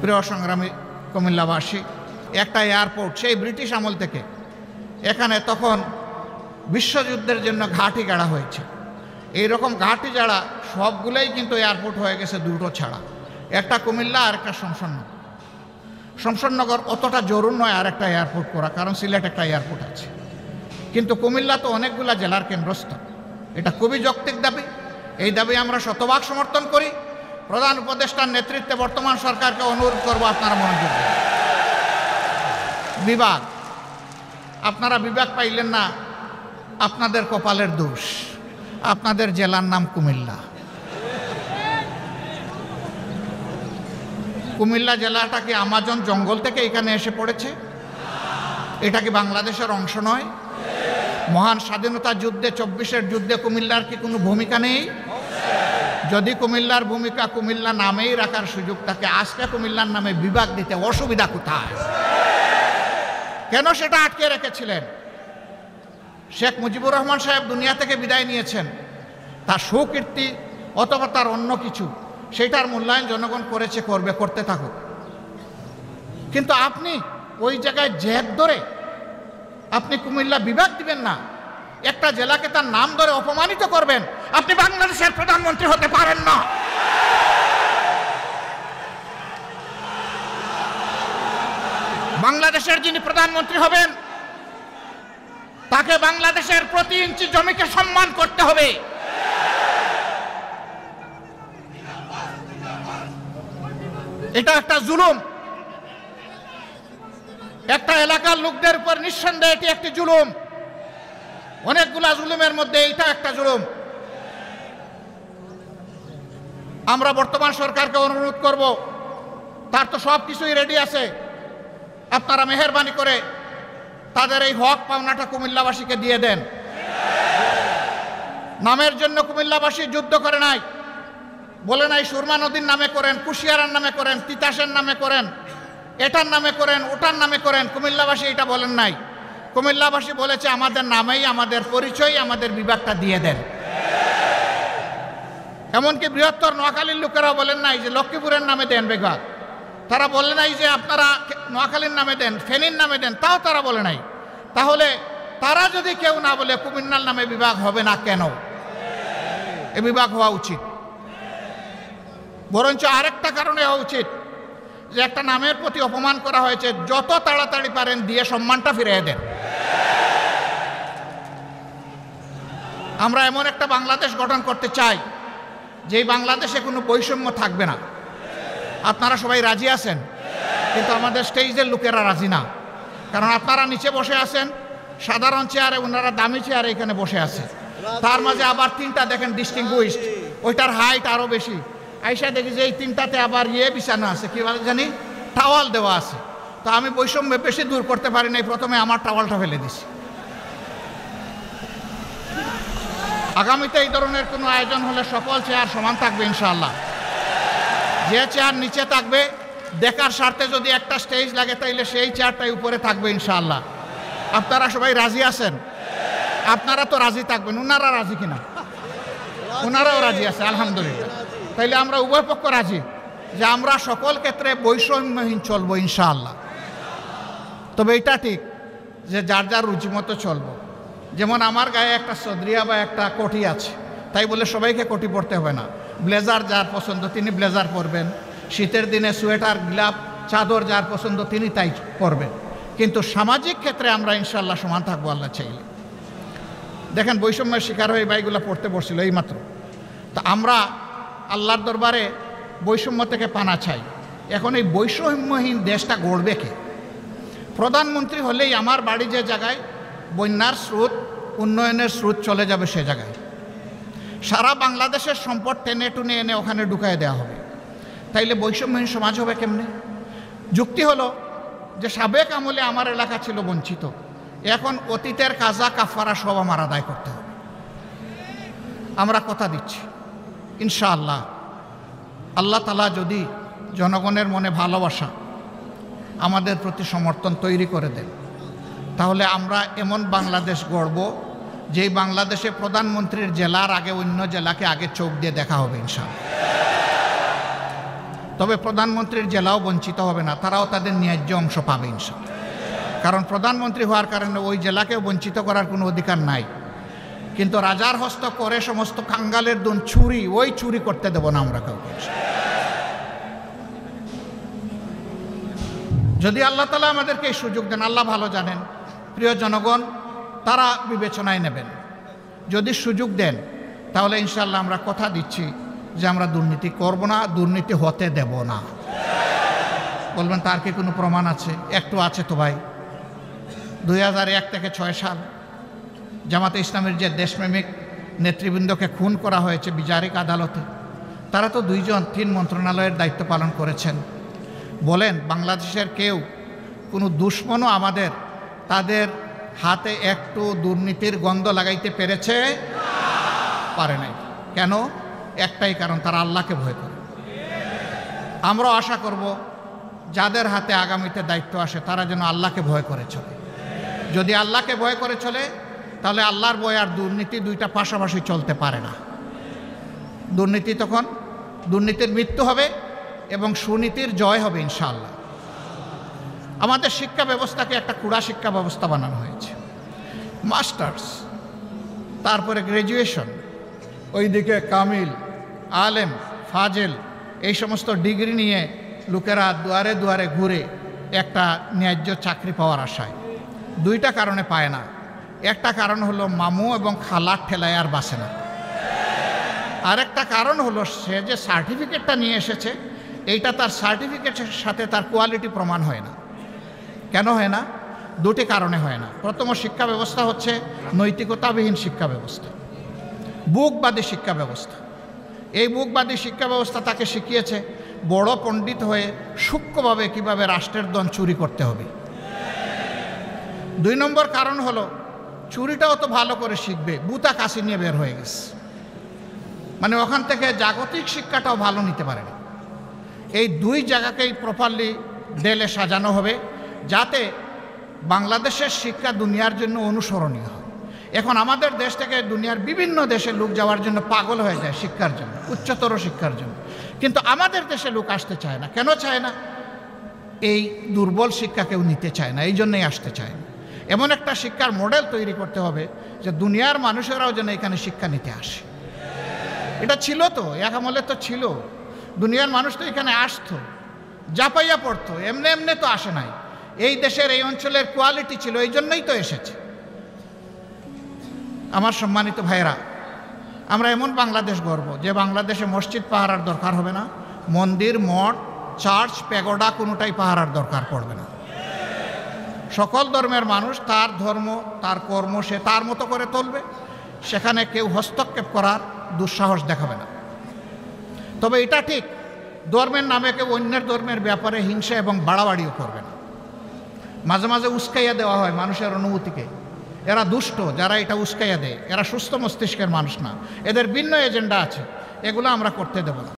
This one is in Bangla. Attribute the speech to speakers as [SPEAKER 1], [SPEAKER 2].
[SPEAKER 1] প্রিয় সংগ্রামী কুমিল্লাবাসী, একটা এয়ারপোর্ট সেই ব্রিটিশ আমল থেকে এখানে তখন বিশ্বযুদ্ধের জন্য ঘাঁটি গাড়া হয়েছে। এইরকম ঘাঁটি যারা সবগুলোই কিন্তু এয়ারপোর্ট হয়ে গেছে দুটো ছাড়া, একটা কুমিল্লা আর একটা শমশাননগর অতটা জরুর নয় আর একটা এয়ারপোর্ট করা, কারণ সিলেট একটা এয়ারপোর্ট আছে। কিন্তু কুমিল্লা তো অনেকগুলা জেলার কেন্দ্রস্থল, এটা খুবই যৌক্তিক দাবি। এই দাবি আমরা শতভাগ সমর্থন করি। প্রধান উপদেষ্টার নেতৃত্বে বর্তমান সরকারকে অনুরোধ করব আপনারা মনোযোগ দিন। বিভাগ, আপনারা বিভাগ পাইলেন না, আপনাদের কপালের দোষ। আপনাদের জেলার নাম কুমিল্লা। কুমিল্লা জেলাটা কি আমাজন জঙ্গল থেকে এখানে এসে পড়েছে? এটা কি বাংলাদেশের অংশ নয়? মহান স্বাধীনতা যুদ্ধে 24-এর যুদ্ধে কুমিল্লার কি কোনো ভূমিকা নেই? যদি কুমিল্লার ভূমিকা কুমিল্লা নামেই রাখার সুযোগ থাকে, আজকে কুমিল্লার নামে বিভাগ দিতে অসুবিধা কোথায়? কেন সেটা আটকে রেখেছিলেন? শেখ মুজিবুর রহমান সাহেব দুনিয়া থেকে বিদায় নিয়েছেন, তার সুকীর্তি অথবা তার অন্য কিছু, সেটার মূল্যায়ন জনগণ করেছে, করবে, করতে থাকুক। কিন্তু আপনি ওই জায়গায় জেদ ধরে আপনি কুমিল্লা বিভাগ দিবেন না, একটা জেলাকে তার নাম ধরে অপমানিত করবেন। আপনি বাংলাদেশের প্রধানমন্ত্রী হতে পারেন না। বাংলাদেশের যিনি প্রধানমন্ত্রী হবেন তাকে বাংলাদেশের প্রতি ইঞ্চি জমিকে সম্মান করতে হবে। এটা একটা জুলুম, একটা এলাকার লোকদের উপর নিঃসন্দেহে এটি একটি জুলুম। অনেকগুলা জুলুমের মধ্যে এটা একটা জুলুম। আমরা বর্তমান সরকারকে অনুরোধ করব, তার তো সব কিছুই রেডি আছে, আপনারা মেহেরবানি করে তাদের এই হক পাওনাটা কুমিল্লাবাসীকে দিয়ে দেন। নামের জন্য কুমিল্লাবাসী যুদ্ধ করে নাই, বলে নাই সুরমা নদীর নামে করেন, কুশিয়ারার নামে করেন, তিতাসের নামে করেন, এটার নামে করেন, ওটার নামে করেন। কুমিল্লাবাসী এটা বলেন নাই। কুমিল্লাবাসী বলেছে আমাদের নামেই, আমাদের পরিচয়, আমাদের বিভাগটা দিয়ে দেন। এমনকি বৃহত্তর নোয়াখালীর লোকেরাও বলেন নাই যে লক্ষ্মীপুরের নামে দেন বিভাগ, তারা বলে নাই যে আপনারা নোয়াখালীর নামে দেন, ফেনীর নামে দেন, তাও তারা বলে নাই। তাহলে তারা যদি কেউ না বলে কুমিল্লার নামে বিভাগ হবে না কেন? এ বিভাগ হওয়া উচিত। বরঞ্চ আরেকটা কারণে হওয়া উচিত যে একটা নামের প্রতি অপমান করা হয়েছে, যত তাড়াতাড়ি পারেন দিয়ে সম্মানটা ফিরিয়ে দেন। আমরা এমন একটা বাংলাদেশ গঠন করতে চাই যেই বাংলাদেশে কোনো বৈষম্য থাকবে না। আপনারা সবাই রাজি আছেন, কিন্তু আমাদের স্টেজের লোকেরা রাজি না। কারণ আপনারা নিচে বসে আছেন সাধারণ চেয়ারে, ওনারা দামি চেয়ারে এখানে বসে আছে। তার মাঝে আবার তিনটা দেখেন ডিস্টিংগুইশড, ওইটার হাইট আরও বেশি। আইসা দেখি যে এই তিনটাতে আবার বিছানো আছে, কি বলে জানি, টাওয়াল দেওয়া আছে। তো আমি বৈষম্য বেশি দূর করতে পারি নাই, প্রথমে আমার টাওয়ালটা ফেলে দিছি। আগামীতে এই ধরনের কোনো আয়োজন হলে সকল চেয়ার সমান থাকবে ইনশাআল্লাহ। যে চেয়ার নিচে থাকবে, দেখার স্বার্থে যদি একটা স্টেজ লাগে তাইলে সেই চেয়ারটাই উপরে থাকবে ইনশাআল্লাহ। আপনারা সবাই রাজি আছেন? আপনারা তো রাজি থাকবেন, ওনারা রাজি কিনা? ওনারাও রাজি আছে, আলহামদুলিল্লাহ। তাইলে আমরা উভয় পক্ষ রাজি যে আমরা সকল ক্ষেত্রে বৈষম্যহীন চলবো ইনশাআল্লাহ। তবে এটা ঠিক যে যার যার রুচি মতো চলবো। যেমন আমার গায়ে একটা সদরিয়া বা একটা কোটি আছে, তাই বলে সবাইকে কোটি পরতে হবে না। ব্লেজার যার পছন্দ তিনি ব্লেজার পরবেন, শীতের দিনে সোয়েটার, গ্লাভ, চাদর যার পছন্দ তিনি তাই পরবেন। কিন্তু সামাজিক ক্ষেত্রে আমরা ইনশাআল্লাহ সমান থাকবো আল্লাহ চাইলে। দেখেন বৈষম্যের শিকার হয়ে বাইগুলো পড়তে বসছিল এইমাত্র। তো আমরা আল্লাহর দরবারে বৈষম্য থেকে পানা চাই। এখন এই বৈষম্যহীন দেশটা গড়বে কে? প্রধানমন্ত্রী হলেই আমার বাড়ি যে জায়গায় বন্যার স্রোত, উন্নয়নের স্রোত চলে যাবে সে জায়গায় সারা বাংলাদেশের সম্পদ টেনে টুনে এনে ওখানে ঢুকায় দেওয়া হবে। তাইলে বৈষম্যহীন সমাজ হবে কেমনে? যুক্তি হলো যে সাবেক আমলে আমার এলাকা ছিল বঞ্চিত, এখন অতীতের কাজা কাফারা সব আমার আদায় করতে হবে। আমরা কথা দিচ্ছি ইনশাআল্লাহ, আল্লাহ তাআলা যদি জনগণের মনে ভালোবাসা, আমাদের প্রতি সমর্থন তৈরি করে দেন, তাহলে আমরা এমন বাংলাদেশ গড়ব যেই বাংলাদেশে প্রধানমন্ত্রীর জেলার আগে অন্য জেলাকে আগে চোখ দিয়ে দেখা হবে ইনশাআল্লাহ। তবে প্রধানমন্ত্রীর জেলাও বঞ্চিত হবে না, তারাও তাদের ন্যায্য অংশ পাবে ইনশাআল্লাহ। কারণ প্রধানমন্ত্রী হওয়ার কারণে ওই জেলাকেও বঞ্চিত করার কোনো অধিকার নাই। কিন্তু রাজার হস্ত করে সমস্ত কাঙ্গালের দুন চুরি, ওই চুরি করতে দেব না আমরা কাউকে। যদি আল্লাহ তাআলা আমাদেরকে এই সুযোগ দেন, আল্লাহ ভালো জানেন, প্রিয় জনগণ তারা বিবেচনায় নেবেন। যদি সুযোগ দেন তাহলে ইনশাআল্লাহ আমরা কথা দিচ্ছি যে আমরা দুর্নীতি করব না, দুর্নীতি হতে দেব না। বলবেন তার কি কোনো প্রমাণ আছে? একটু আছে তো ভাই। 2001 থেকে 6 সাল জামাতে ইসলামের যে দেশপ্রেমিক নেতৃবৃন্দকে খুন করা হয়েছে বিচারিক আদালতে, তারা তো 3 মন্ত্রণালয়ের দায়িত্ব পালন করেছেন। বলেন বাংলাদেশের কেউ কোনো দুশ্মনও আমাদের তাদের হাতে একটু দুর্নীতির গন্ধ লাগাইতে পেরেছে? পারে নাই। কেন? একটাই কারণ, তারা আল্লাহকে ভয় করে। আমরাও আশা করব যাদের হাতে আগামীতে দায়িত্ব আসে তারা যেন আল্লাহকে ভয় করে চলে। যদি আল্লাহকে ভয় করে চলে তাহলে আল্লাহর ভয় আর দুর্নীতি দুইটা পাশাপাশি চলতে পারে না। দুর্নীতি তখন দুর্নীতির মৃত্যু হবে এবং সুনীতির জয় হবে ইনশাআল্লাহ। আমাদের শিক্ষা ব্যবস্থাকে একটা কুড়া শিক্ষা ব্যবস্থা বানানো হয়েছে। মাস্টার্স, তারপরে গ্র্যাজুয়েশন, ওইদিকে কামিল, আলেম, ফাজেল, এই সমস্ত ডিগ্রি নিয়ে লোকেরা দুয়ারে দুয়ারে ঘুরে একটা ন্যায্য চাকরি পাওয়ার আশায়। 2টা কারণে পায় না। একটা কারণ হলো মামু এবং খালার ঠেলায় আর বাসে না। আরেকটা কারণ হলো সে যে সার্টিফিকেটটা নিয়ে এসেছে এইটা তার সার্টিফিকেটের সাথে তার কোয়ালিটি প্রমাণ হয় না। কেন হয় না? 2টি কারণে হয় না। প্রথম শিক্ষা ব্যবস্থা হচ্ছে নৈতিকতাবিহীন শিক্ষা ব্যবস্থা, বুকবাদী শিক্ষা ব্যবস্থা। এই বুকবাদী শিক্ষা ব্যবস্থা তাকে শিখিয়েছে বড় পণ্ডিত হয়ে সূক্ষ্মভাবে কিভাবে রাষ্ট্রের ধন চুরি করতে হবে। 2 নম্বর কারণ হলো চুরিটাও তো ভালো করে শিখবে, বুতা কাশি নিয়ে বের হয়ে গেছে, মানে ওখান থেকে জাগতিক শিক্ষাটাও ভালো নিতে পারে না। এই 2 জায়গাকেই প্রপারলি ডেলে সাজানো হবে যাতে বাংলাদেশের শিক্ষা দুনিয়ার জন্য অনুসরণীয় হয়। এখন আমাদের দেশ থেকে দুনিয়ার বিভিন্ন দেশে লোক যাওয়ার জন্য পাগল হয়ে যায় শিক্ষার জন্য, উচ্চতর শিক্ষার জন্য, কিন্তু আমাদের দেশে লোক আসতে চায় না। কেন চায় না? এই দুর্বল শিক্ষা কেউ নিতে চায় না, এই জন্যই আসতে চায় না। এমন একটা শিক্ষার মডেল তৈরি করতে হবে যে দুনিয়ার মানুষেরাও যেন এখানে শিক্ষা নিতে আসে। এটা ছিল তো, এক আমলে তো ছিল, দুনিয়ার মানুষ তো এখানে আসতো, জাপাইয়া পড়তো, এমনি এমনি তো আসে নাই। এই দেশের এই অঞ্চলের কোয়ালিটি ছিল, এই জন্যই তো এসেছে। আমার সম্মানিত ভাইরা, আমরা এমন বাংলাদেশ গড়ব যে বাংলাদেশে মসজিদ পাহারার দরকার হবে না, মন্দির, মঠ, চার্চ, প্যাগোডা কোনোটাই পাহারার দরকার পড়বে না। সকল ধর্মের মানুষ তার ধর্ম, তার কর্ম সে তার মতো করে চলবে, সেখানে কেউ হস্তক্ষেপ করার দুঃসাহস দেখাবে না। তবে এটা ঠিক, ধর্মের নামে কেউ অন্যের ধর্মের ব্যাপারে হিংসা এবং বাড়াবাড়িও করবে না। মাঝে মাঝে উস্কাইয়া দেওয়া হয় মানুষের অনুভূতিকে। এরা দুষ্ট, যারা এটা উস্কাইয়া দেয় এরা সুস্থ মস্তিষ্কের মানুষ না, এদের ভিন্ন এজেন্ডা আছে, এগুলো আমরা করতে দেব না।